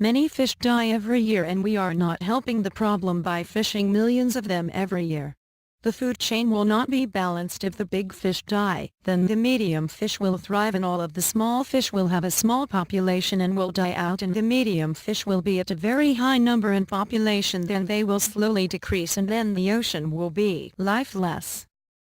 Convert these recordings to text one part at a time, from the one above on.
Many fish die every year and we are not helping the problem by fishing millions of them every year. The food chain will not be balanced if the big fish die, then the medium fish will thrive and all of the small fish will have a small population and will die out, and the medium fish will be at a very high number in population, then they will slowly decrease and then the ocean will be lifeless.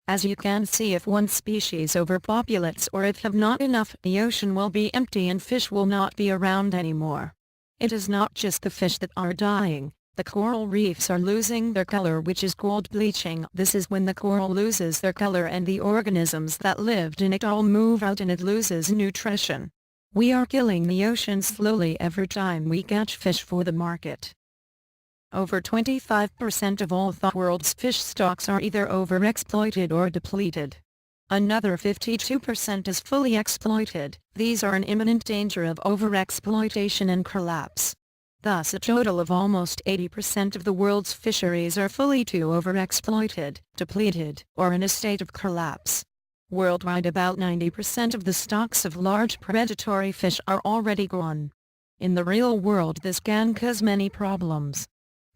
As you can see, if one species overpopulates or if have not enough, the ocean will be empty and fish will not be around anymore. It is not just the fish that are dying. The coral reefs are losing their color, which is called bleaching. This is when the coral loses their color and the organisms that lived in it all move out and it loses nutrition. We are killing the ocean slowly every time we catch fish for the market. Over 25% of all the world's fish stocks are either overexploited or depleted. Another 52% is fully exploited. These are in imminent danger of overexploitation and collapse. Thus a total of almost 80% of the world's fisheries are fully too overexploited, depleted, or in a state of collapse. Worldwide, about 90% of the stocks of large predatory fish are already gone. In the real world, this can cause many problems.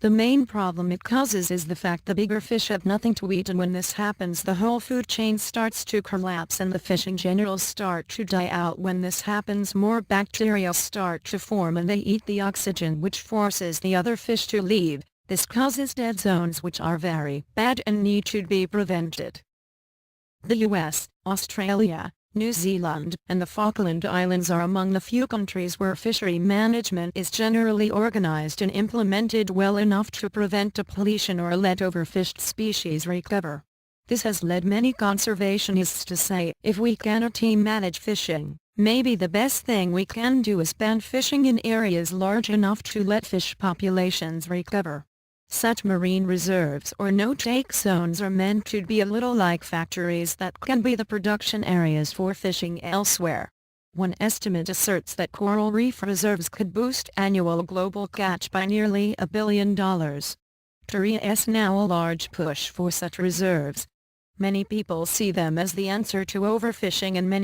The main problem it causes is the fact the bigger fish have nothing to eat, and when this happens the whole food chain starts to collapse and the fish in general start to die out. When this happens, more bacteria start to form and they eat the oxygen, which forces the other fish to leave. This causes dead zones which are very bad and need to be prevented. The US, Australia, New Zealand, and the Falkland Islands are among the few countries where fishery management is generally organized and implemented well enough to prevent depletion or let overfished species recover. This has led many conservationists to say, if we cannot manage fishing, maybe the best thing we can do is ban fishing in areas large enough to let fish populations recover. Such marine reserves or no-take zones are meant to be a little like factories that can be the production areas for fishing elsewhere. One estimate asserts that coral reef reserves could boost annual global catch by nearly $1 billion. There is now a large push for such reserves. Many people see them as the answer to overfishing, and many